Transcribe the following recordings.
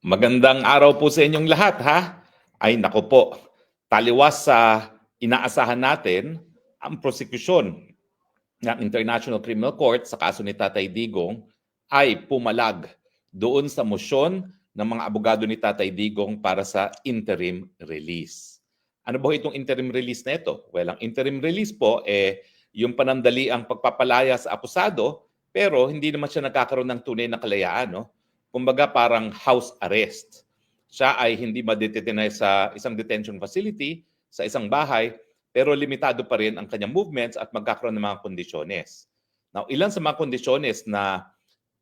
Magandang araw po sa inyong lahat ha. Ay nako po, taliwas sa inaasahan natin ang prosekusyon ng International Criminal Court sa kaso ni Tatay Digong ay pumalag doon sa mosyon ng mga abogado ni Tatay Digong para sa interim release. Ano ba itong interim release na ito? Well, ang interim release po yung panandali ang pagpapalaya sa akusado pero hindi naman siya nagkakaroon ng tunay na kalayaan. No? Kumbaga parang house arrest. Siya ay hindi madetenay sa isang detention facility, sa isang bahay, pero limitado pa rin ang kanyang movements at magkakaroon ng mga kondisyones. Now, ilan sa mga kondisyones na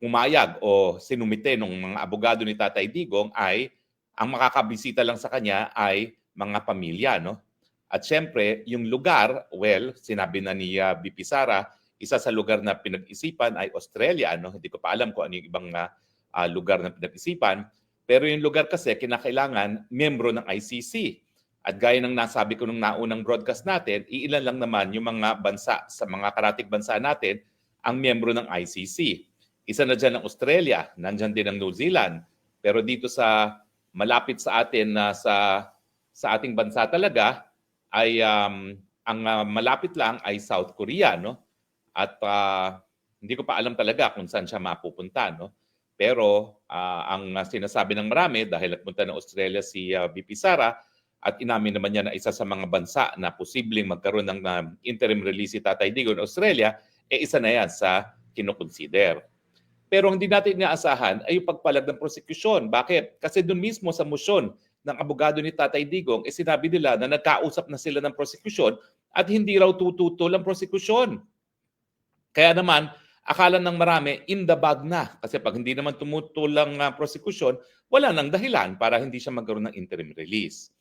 umayag o sinumite ng mga abogado ni Tatay Digong ay ang makakabisita lang sa kanya ay mga pamilya. No? At syempre, yung lugar, well, sinabi na ni BP Sara, isa sa lugar na pinag-isipan ay Australia. No? Hindi ko pa alam kung ano yung ibang lugar na pinag-isipan. Pero yung lugar kasi, kinakailangan miyembro ng ICC. At gaya ng nasabi ko nung naunang broadcast natin, iilan lang naman yung mga bansa sa mga karatig bansa natin ang miyembro ng ICC. Isa na dyan ang Australia, nandyan din ang New Zealand. Pero dito sa malapit sa atin na sa ating bansa talaga ay ang malapit lang ay South Korea, no? At hindi ko pa alam talaga kung saan siya mapupunta, no? Pero ang sinasabi ng marami dahil nagpunta ng Australia si BP Sara at inamin naman niya na isa sa mga bansa na posibleng magkaroon ng interim release si Tatay Digong in Australia, isa na yan sa kinoconsider. Pero hindi natin inaasahan ay yung pagpalag ng prosekusyon. Bakit? Kasi doon mismo sa motion ng abogado ni Tatay Digong, sinabi nila na nagkausap na sila ng prosekusyon at hindi raw tututol ang prosekusyon. Kaya naman, akala ng marami, in the bag na. Kasi pag hindi naman tumutulang prosekusyon, wala nang dahilan para hindi siya magkaroon ng interim release.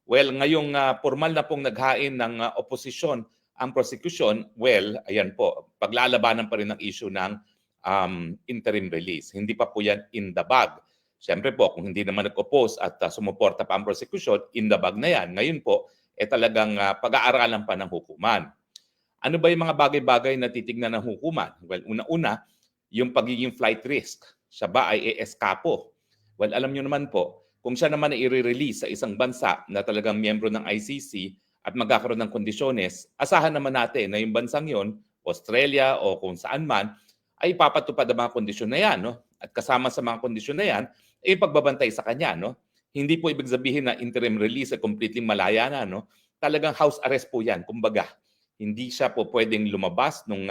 Well, ngayong formal na pong naghain ng oposisyon ang prosecution, well, ayan po, paglalabanan pa rin ang issue ng interim release. Hindi pa po yan in the bag. Siyempre po, kung hindi naman nag-oppose at sumuporta pa ang prosecution, in the bag na yan. Ngayon po, talagang pag-aaralan pa ng hukuman. Ano ba yung mga bagay-bagay na titignan ng hukuman? Well, una-una, yung pagiging flight risk. Siya ba ay eskapo? Well, alam nyo naman po, kung siya naman ay i-release sa isang bansa na talagang miyembro ng ICC at magkakaroon ng kondisyones, asahan naman natin na yung bansang yon, Australia o kung saan man, ay ipapatupad ang mga kondisyon na yan. No? At kasama sa mga kondisyon na yan, ay pagbabantay sa kanya. No? Hindi po ibig sabihin na interim release ay completely malaya na. No? Talagang house arrest po yan, kumbaga. Hindi siya po pwedeng lumabas ng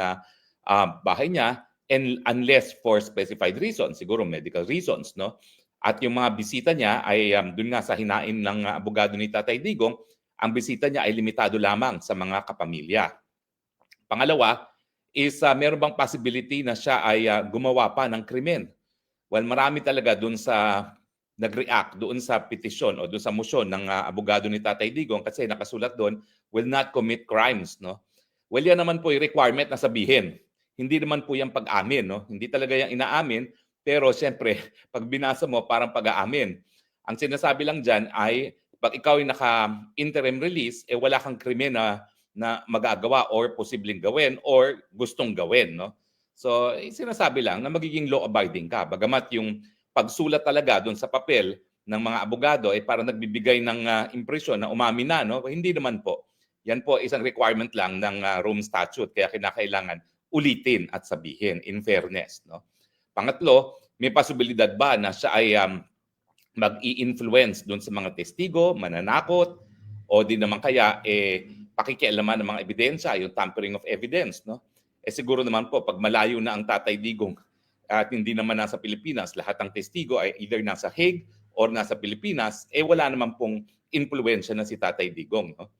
bahay niya unless for specified reasons, siguro medical reasons. No? At yung mga bisita niya ay dun nga sa hinain ng abogado ni Tatay Digong, ang bisita niya ay limitado lamang sa mga kapamilya. Pangalawa is meron bang possibility na siya ay gumawa pa ng krimen? Well, marami talaga dun sa nag-react doon sa petisyon o doon sa motion ng abogado ni Tatay Digong kasi nakasulat doon, will not commit crimes. No? Well, yan naman po yung requirement na sabihin. Hindi naman po yung pag-amin. No? Hindi talaga yung inaamin. Pero siyempre, pag binasa mo, parang pag-aamin. Ang sinasabi lang dyan ay, pag ikaw ay naka-interim release, wala kang krimen na magagawa or posibleng gawin or gustong gawin. No? So, sinasabi lang na magiging law-abiding ka. Bagamat yung pagsulat talaga doon sa papel ng mga abogado ay parang nagbibigay ng impresyon na umamin na. No? Hindi naman po. Yan po isang requirement lang ng Rome Statute. Kaya kinakailangan ulitin at sabihin in fairness. No? Pangatlo, may posibilidad ba na siya ay mag-i-influence doon sa mga testigo, mananakot, o di naman kaya pakikialaman ng mga ebidensya, yung tampering of evidence. No? Siguro naman po, pag malayo na ang Tatay Digong at hindi naman nasa Pilipinas, lahat ng testigo ay either nasa Hague or nasa Pilipinas, wala naman pong influensya na si Tatay Digong. No?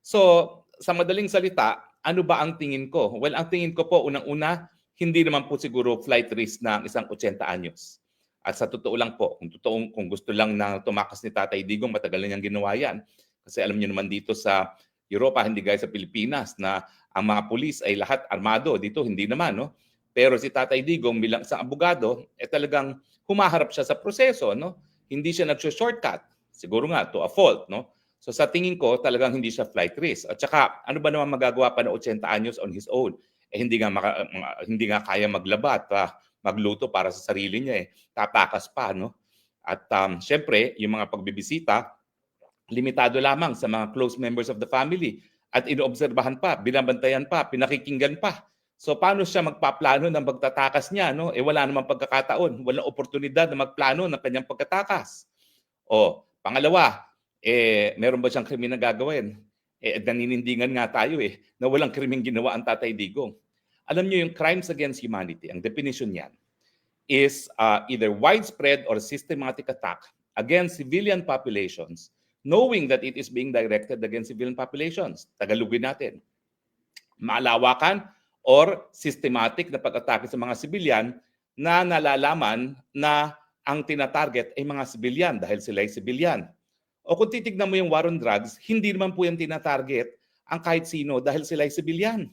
So, sa madaling salita, ano ba ang tingin ko? Well, ang tingin ko po, unang-una, hindi naman po siguro flight risk ng isang 80 anyos. At sa totoo lang po, kung gusto lang na tumakas ni Tatay Digong, matagal na niyang ginawa yan. Kasi alam niyo naman dito sa Europa, hindi gaya sa Pilipinas, na ang mga pulis ay lahat armado. Dito, hindi naman. No? Pero si Tatay Digong bilang isang abogado, talagang humaharap siya sa proseso. No? Hindi siya nag-shortcut. Siguro nga, to a fault. No? So sa tingin ko, talagang hindi siya flight risk. At saka, ano ba naman magagawa pa na 80 anyos on his own? Hindi nga kaya maglaba at magluto para sa sarili niya. Tatakas pa, no? At syempre, yung mga pagbibisita, limitado lamang sa mga close members of the family. At inoobserbahan pa, binabantayan pa, pinakikinggan pa. So paano siya magpaplano ng pagtatakas niya? No? Wala namang pagkakataon, walang oportunidad na magplano ng kanyang pagtatakas. O, pangalawa, meron ba siyang krimen na gagawin? Naninindigan nga tayo na walang krimeng ginawa ang Tatay Digong. Alam niyo yung crimes against humanity, ang definition niyan is either widespread or systematic attack against civilian populations knowing that it is being directed against civilian populations. Tagalogin natin. Maalawakan or systematic na pag-atake sa mga civilian na nalalaman na ang tinatarget ay mga civilian dahil sila ay civilian. O kung titignan mo yung war on drugs, hindi naman po yung tinatarget ang kahit sino dahil sila ay civilian.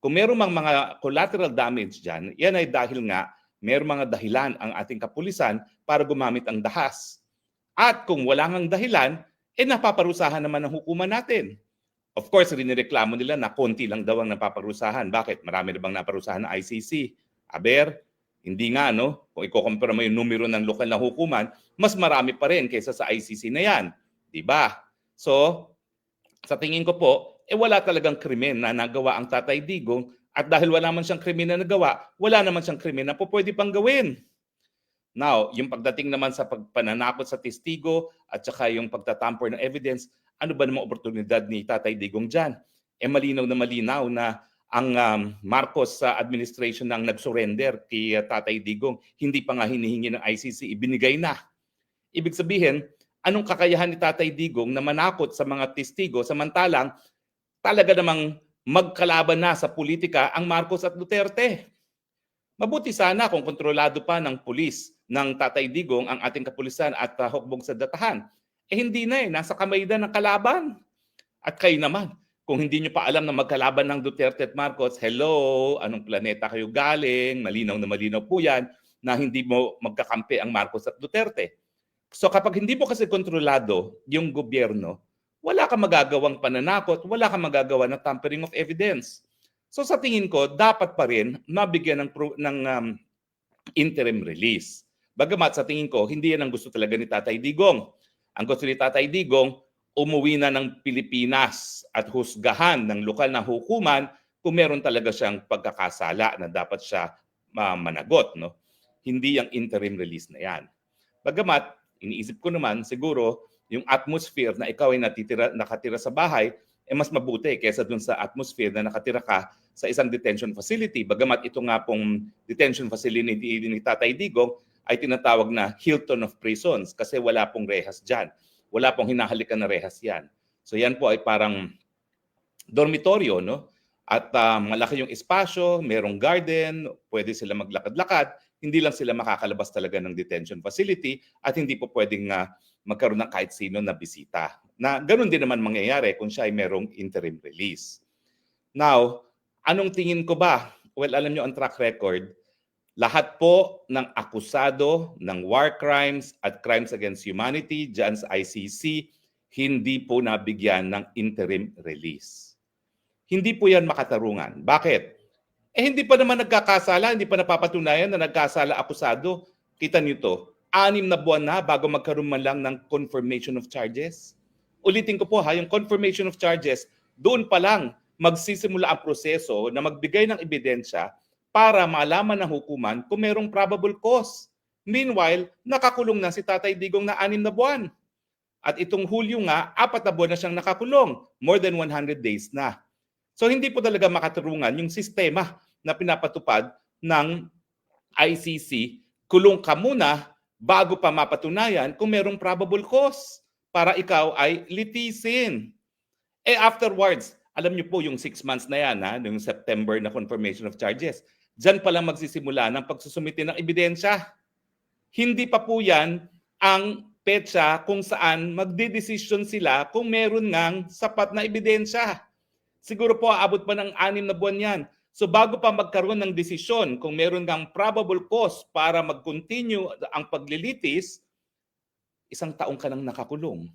Kung meron mang mga collateral damage dyan, yan ay dahil nga meron mga dahilan ang ating kapulisan para gumamit ang dahas. At kung wala ngang dahilan, napaparusahan naman ang hukuman natin. Of course, rinireklamo nila na konti lang daw ang napaparusahan. Bakit? Marami na bang naparusahan ng ICC? Aber, hindi nga, no? Kung ikukumpara mo yung numero ng lokal na hukuman, mas marami pa rin kaysa sa ICC na yan. Diba? So, sa tingin ko po, wala talagang krimen na nagawa ang Tatay Digong at dahil wala man siyang krimen na nagawa, wala naman siyang krimen na po pwede pang gawin. Now, yung pagdating naman sa pagpananakot sa testigo at saka yung pagtatamper ng evidence, ano ba namang oportunidad ni Tatay Digong dyan? Malinaw na ang Marcos administration nang nag-surrender kay Tatay Digong, hindi pa nga hinihingi ng ICC, ibinigay na. Ibig sabihin, anong kakayahan ni Tatay Digong na manakot sa mga testigo samantalang talaga namang magkalaban na sa politika ang Marcos at Duterte? Mabuti sana kung kontrolado pa ng pulis ng Tatay Digong ang ating kapulisan at hukbong sa datahan. Hindi na nasa kamay na ng kalaban. At kayo naman, kung hindi nyo pa alam na magkalaban ng Duterte at Marcos, hello, anong planeta kayo galing? Malinaw na malinaw po yan na hindi mo magkakampi ang Marcos at Duterte. So kapag hindi mo kasi kontrolado yung gobyerno, wala kang magagawang pananakot, wala kang magagawa ng tampering of evidence. So sa tingin ko, dapat pa rin mabigyan ng interim release. Bagamat sa tingin ko, hindi yan ang gusto talaga ni Tatay Digong. Ang gusto ni Tatay Digong, umuwi na ng Pilipinas at husgahan ng lokal na hukuman kung meron talaga siyang pagkakasala na dapat siya managot. No? Hindi yung interim release na yan. Bagamat, iniisip ko naman, siguro, yung atmosphere na ikaw ay nakatira sa bahay, mas mabuti kaysa dun sa atmosphere na nakatira ka sa isang detention facility. Bagamat ito nga pong detention facility ni Tatay Digong ay tinatawag na Hilton of Prisons kasi wala pong rehas dyan. Wala pong hinahalikan na rehas yan. So yan po ay parang dormitoryo, no? At malaki yung espasyo, merong garden, pwede sila maglakad-lakad. Hindi lang sila makakalabas talaga ng detention facility at hindi po pwedeng magkaroon ng kahit sino na bisita. Na ganun din naman mangyayari kung siya ay merong interim release. Now, anong tingin ko ba? Well, alam nyo ang track record, lahat po ng akusado ng war crimes at crimes against humanity dyan sa ICC, hindi po nabigyan ng interim release. Hindi po yan makatarungan. Bakit? Hindi pa naman nagkakasala, hindi pa napapatunayan na nagkasala akusado. Kita niyo to, 6 na buwan na bago magkaroon man lang ng confirmation of charges. Ulitin ko po yung confirmation of charges, doon pa lang magsisimula ang proseso na magbigay ng ebidensya para malaman ng hukuman kung merong probable cause. Meanwhile, nakakulong na si Tatay Digong na 6 na buwan. At itong Hulyo nga, 4 na buwan na siyang nakakulong. More than 100 days na. So hindi po talaga makatarungan yung sistema na pinapatupad ng ICC. Kulong ka muna bago pa mapatunayan kung merong probable cause para ikaw ay litisin. Afterwards, alam niyo po yung 6 months na yan, yung September na confirmation of charges. Diyan pa lang magsisimula ng pagsusumite ng ebidensya. Hindi pa po yan ang petsa kung saan magdedesisyon sila kung meron ngang sapat na ebidensya. Siguro po aabot pa ng 6 na buwan yan. So bago pa magkaroon ng desisyon kung meron kang probable cause para mag-continue ang paglilitis, 1 taong ka nang nakakulong.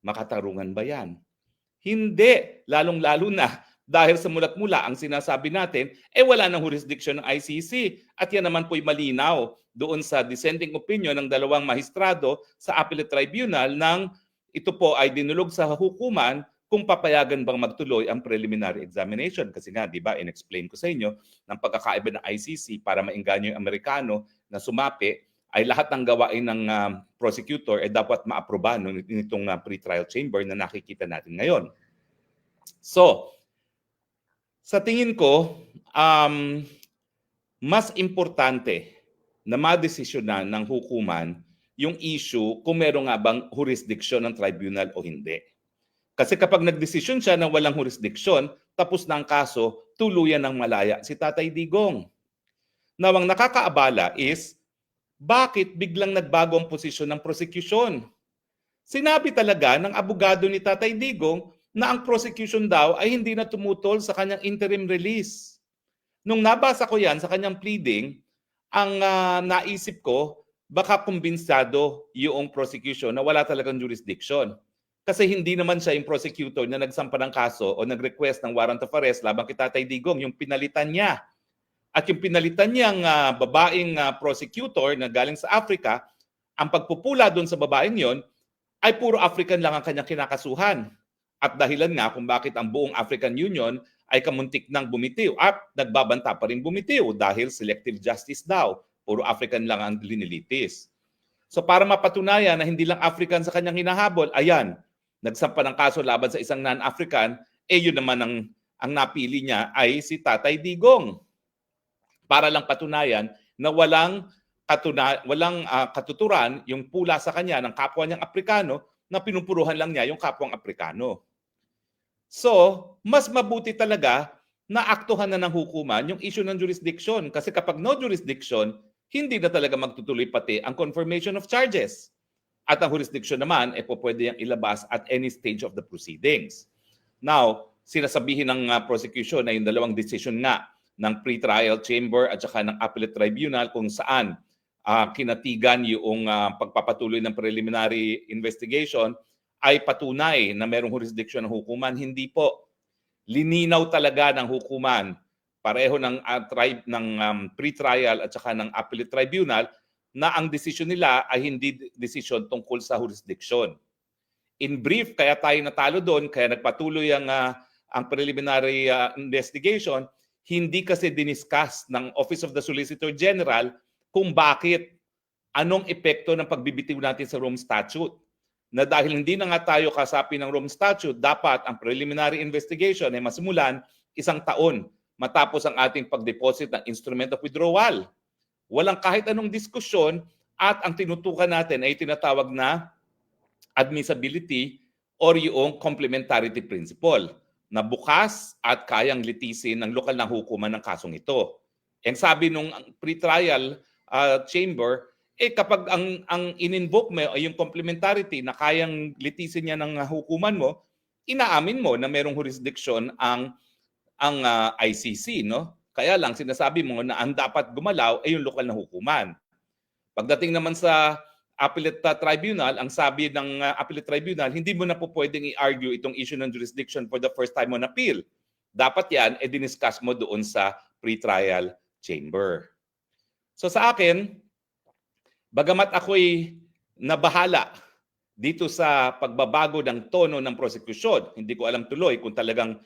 Makatarungan ba yan? Hindi. Lalong-lalo na Dahil sa mulat-mula ang sinasabi natin, wala nang jurisdiction ng ICC. At yan naman po'y malinaw doon sa dissenting opinion ng dalawang mahistrado sa Appellate Tribunal nang ito po ay dinulog sa hukuman kung papayagan bang magtuloy ang preliminary examination. Kasi nga, di ba, in-explain ko sa inyo ng pagkakaiba ng ICC para maingganyo yung Amerikano na sumapi ay lahat ng gawain ng prosecutor dapat maaproba nitong pre-trial chamber na nakikita natin ngayon. So, sa tingin ko, mas importante na madesisyonan ng hukuman yung issue kung meron nga bang jurisdiction ng tribunal o hindi. Kasi kapag nagdesisyon siya na walang jurisdiction, tapos na ang kaso, tuluyan ng malaya si Tatay Digong. Now, ang nakakaabala is, bakit biglang nagbago ang posisyon ng prosecution? Sinabi talaga ng abogado ni Tatay Digong na ang prosecution daw ay hindi na tumutol sa kanyang interim release. Nung nabasa ko yan sa kanyang pleading, ang naisip ko, baka kumbinsado yung prosecution na wala talagang jurisdiction. Kasi hindi naman siya yung prosecutor na nagsampa ng kaso o nag-request ng warrant of arrest laban kay Tatay Digong, yung pinalitan niya. At yung pinalitan niyang babaeng prosecutor na galing sa Africa, ang pagpupula doon sa babaeng yon ay puro African lang ang kanyang kinakasuhan. At dahilan nga kung bakit ang buong African Union ay kamuntik nang bumitiw at nagbabanta pa rin bumitiw dahil selective justice daw. Puro African lang ang linilitis. So para mapatunayan na hindi lang African sa kanyang hinahabol, ayan, nagsampa ng kaso laban sa isang non-African, yun naman ang napili niya ay si Tatay Digong. Para lang patunayan na walang katuturan yung pula sa kanya ng kapwa niyang Aprikano na pinupuruhan lang niya yung kapwang Aprikano. So, mas mabuti talaga na aktuhan na ng hukuman yung issue ng jurisdiction. Kasi kapag no jurisdiction, hindi na talaga magtutuloy pati ang confirmation of charges. At ang jurisdiction naman, pwede yung ilabas at any stage of the proceedings. Now, sinasabihin ng prosecution na yung dalawang decision nga ng pre-trial chamber at saka ng appellate tribunal kung saan kinatigan yung pagpapatuloy ng preliminary investigation ay patunay na merong jurisdiction ng hukuman. Hindi po. Lininaw talaga ng hukuman, pareho ng pre-trial at saka ng appellate tribunal, na ang desisyon nila ay hindi desisyon tungkol sa jurisdiction. In brief, kaya tayo natalo doon, kaya nagpatuloy ang preliminary investigation, hindi kasi diniscuss ng Office of the Solicitor General kung bakit, anong epekto ng pagbibitiw natin sa Rome Statute. Na dahil hindi na nga tayo kasapi ng Rome Statute, dapat ang preliminary investigation ay masimulan 1 taon matapos ang ating pag-deposit ng instrument of withdrawal. Walang kahit anong diskusyon at ang tinutukan natin ay tinatawag na admissibility or yung complementarity principle na bukas at kayang litisin ng lokal na hukuman ng kasong ito. Ang sabi nung pre-trial chamber, kapag ang in-invoke mo ay yung complementarity na kayang litisin niya ng hukuman mo, inaamin mo na merong jurisdiction ang ICC, no? Kaya lang sinasabi mo na ang dapat gumalaw ay yung lokal na hukuman. Pagdating naman sa appellate tribunal, ang sabi ng appellate tribunal, hindi mo na po pwedeng i-argue itong issue ng jurisdiction for the first time on appeal. Dapat yan, diniscuss mo doon sa pre-trial chamber. So sa akin, bagamat ako'y nabahala dito sa pagbabago ng tono ng prosecution, hindi ko alam tuloy kung talagang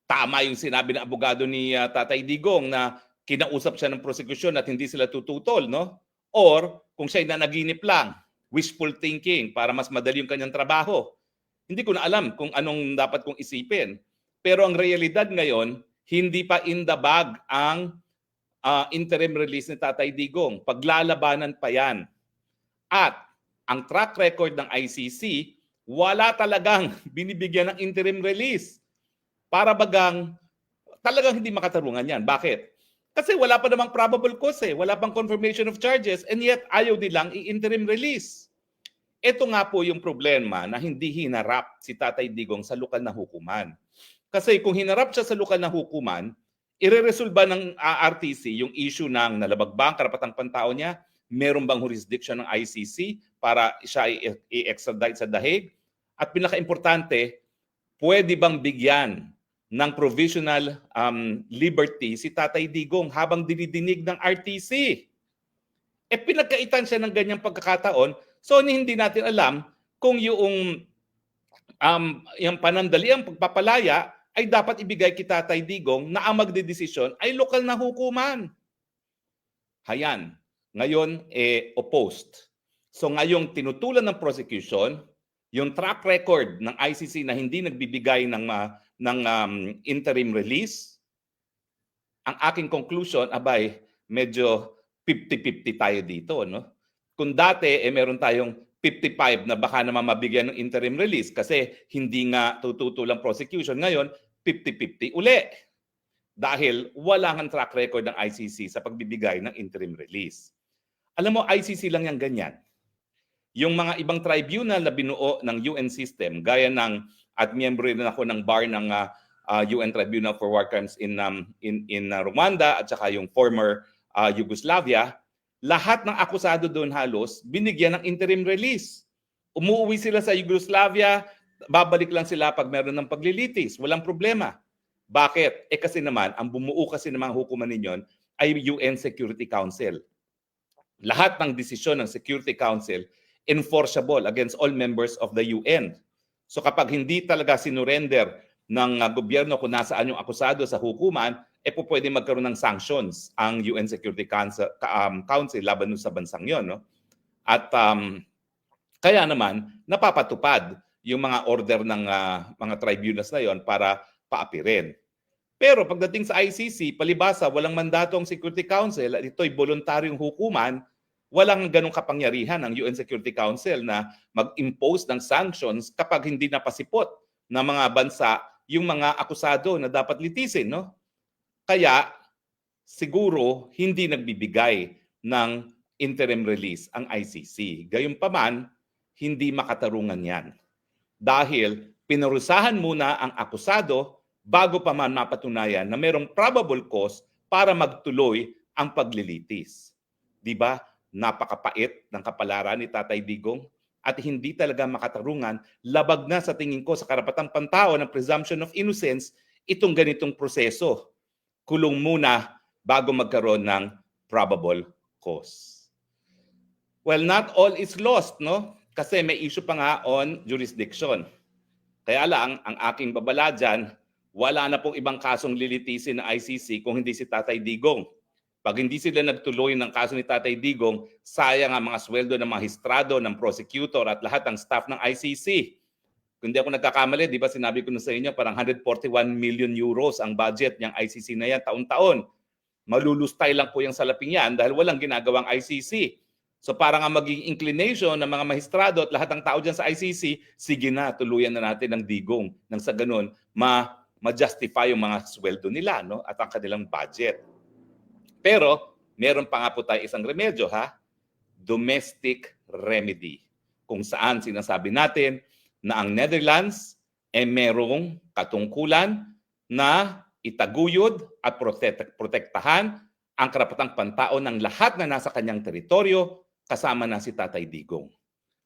tama yung sinabi ng abogado ni Tatay Digong na kinausap siya ng prosecution at hindi sila tututol, no? Or kung siya'y nanaginip lang, wishful thinking para mas madali yung kanyang trabaho. Hindi ko na alam kung anong dapat kong isipin. Pero ang realidad ngayon, hindi pa in the bag ang interim release ni Tatay Digong. Paglalabanan pa yan. At ang track record ng ICC, wala talagang binibigyan ng interim release. Para bagang talagang hindi makatarungan yan. Bakit? Kasi wala pa namang probable cause wala pang confirmation of charges and yet ayaw nilang i-interim release. Ito nga po yung problema na hindi hinarap si Tatay Digong sa lokal na hukuman. Kasi kung hinarap siya sa lokal na hukuman, ireresolba ng RTC yung issue ng nalabag ba ang karapatang pantao niya, meron bang jurisdiction ng ICC para siya i-extradite sa The Hague, at pinaka-importante, pwede bang bigyan ng provisional liberty si Tatay Digong habang dinidinig ng RTC. Pinagkaitan siya ng ganyang pagkakataon, so hindi natin alam kung yung panandaliang pagpapalaya ay dapat ibigay kay Tatay Digong na ang magdedesisyon ay lokal na hukuman. Hayan, ngayon opposed. So ngayong tinutulan ng prosecution, yung track record ng ICC na hindi nagbibigay ng interim release, ang aking conclusion, abay, medyo 50-50 tayo dito. No? Kung dati, meron tayong 55 na baka naman mabigyan ng interim release kasi hindi nga tututulang prosecution. Ngayon, 50-50 uli. Dahil wala ng track record ng ICC sa pagbibigay ng interim release. Alam mo, ICC lang yan ganyan. Yung mga ibang tribunal na binuo ng UN system, gaya ng, at miyembro rin ako ng bar ng UN Tribunal for War Crimes in Rwanda at saka yung former Yugoslavia, lahat ng akusado doon halos binigyan ng interim release. Umuwi sila sa Yugoslavia, babalik lang sila pag meron ng paglilitis. Walang problema. Bakit? Kasi naman, ang bumuo kasi ng mga hukuman ninyon ay UN Security Council. Lahat ng desisyon ng Security Council enforceable against all members of the UN. So kapag hindi talaga sinurrender ng gobyerno kung nasaan yung akusado sa hukuman, pwede magkaroon ng sanctions ang UN Security Council laban sa bansang yon. No? At kaya naman, napapatupad yung mga order ng mga tribunals na yon para paapirin. Pero pagdating sa ICC, palibasa, walang mandato ang Security Council at ito'y voluntaryong hukuman, walang ganong kapangyarihan ng UN Security Council na mag-impose ng sanctions kapag hindi napasipot ng mga bansa yung mga akusado na dapat litisin. No? Kaya siguro hindi nagbibigay ng interim release ang ICC. Gayunpaman, hindi makatarungan yan. Dahil pinarusahan muna ang akusado bago pa man mapatunayan na mayroong probable cause para magtuloy ang paglilitis. Di ba? Napakapait ng kapalaran ni Tatay Digong at hindi talaga makatarungan. Labag na sa tingin ko sa karapatang pantao ng presumption of innocence itong ganitong proseso. Kulong muna bago magkaroon ng probable cause. Well, not all is lost, no? Kasi may issue pa nga on jurisdiction. Kaya lang, ang aking babala dyan, wala na pong ibang kasong lilitisin ng ICC kung hindi si Tatay Digong. Pag hindi sila nagtuloy ng kaso ni Tatay Digong, sayang ang mga sweldo ng magistrado, ng prosecutor at lahat ng staff ng ICC. Kung hindi ako nagkakamali, di ba sinabi ko na sa inyo, parang 141 million euros ang budget ng ICC na yan taon-taon. Malulustay lang po yung salaping yan dahil walang ginagawang ICC. So parang ang magiging inclination ng mga magistrado at lahat ng tao dyan sa ICC, sige na, tuluyan na natin ng Digong. Nang sa ganun, ma-justify yung mga sweldo nila, no? At ang kanilang budget. Pero, meron pa nga po tayo isang remedyo, ha? Domestic remedy. Kung saan sinasabi natin na ang Netherlands merong katungkulan na itaguyod at protektahan ang karapatang pantao ng lahat na nasa kanyang teritoryo kasama na si Tatay Digong.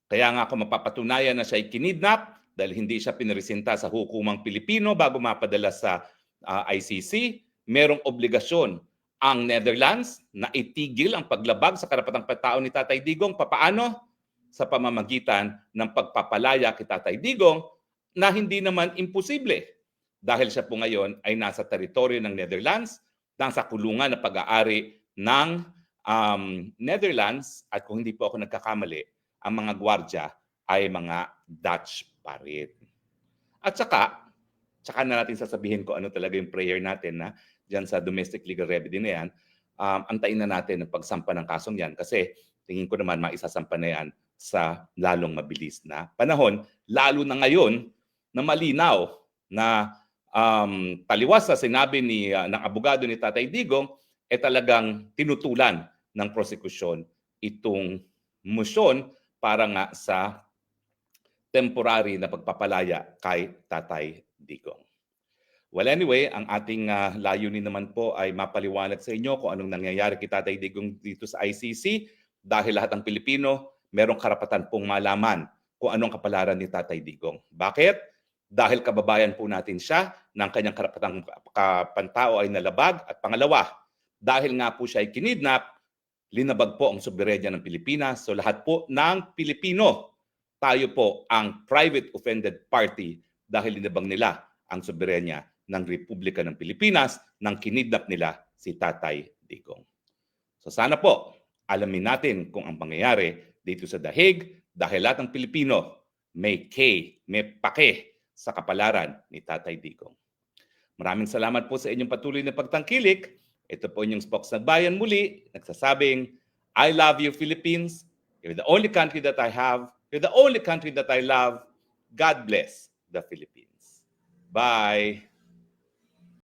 Kaya nga kung mapapatunayan na siya ay kinidnap dahil hindi siya pinresinta sa hukumang Pilipino bago mapadala sa ICC, merong obligasyon ang Netherlands na itigil ang paglabag sa karapatang pantao ni Tatay Digong. Papaano? Sa pamamagitan ng pagpapalaya kay Tatay Digong na hindi naman imposible dahil siya po ngayon ay nasa teritoryo ng Netherlands, nasa kulungan na pag-aari ng Netherlands at kung hindi po ako nagkakamali, ang mga gwardya ay mga Dutch pa rin. At saka na natin sasabihin ko ano talaga yung prayer natin na dyan sa domestic legal remedy na yan, antayin na natin ang pagsampa ng kasong yan kasi tingin ko naman maisasampa na yan sa lalong mabilis na panahon, lalo na ngayon na malinaw na taliwas sa sinabi ng abogado ni Tatay Digong, talagang tinutulan ng prosekusyon itong motion para nga sa temporary na pagpapalaya kay Tatay Digong. Well, anyway, ang ating layunin naman po ay mapaliwanag sa inyo kung anong nangyayari kay Tatay Digong dito sa ICC dahil lahat ng Pilipino merong karapatan pong malaman kung anong kapalaran ni Tatay Digong. Bakit? dahil kababayan po natin siya ng kanyang karapatang kapantao ay nalabag. At pangalawa, dahil nga po siya ay kinidnap, linabag po ang soberenya ng Pilipinas. So lahat po ng Pilipino, tayo po ang private offended party dahil linabag nila ang soberenya ng Republika ng Pilipinas nang kinidnap nila si Tatay Digong. So sana po alamin natin kung ang pangyayari dito sa Dahig dahil lahat ng Pilipino may pake sa kapalaran ni Tatay Digong. Maraming salamat po sa inyong patuloy na pagtangkilik. Ito po inyong Spoksnagbayan muli, nagsasabing, I love you Philippines. You're the only country that I have. You're the only country that I love. God bless the Philippines. Bye!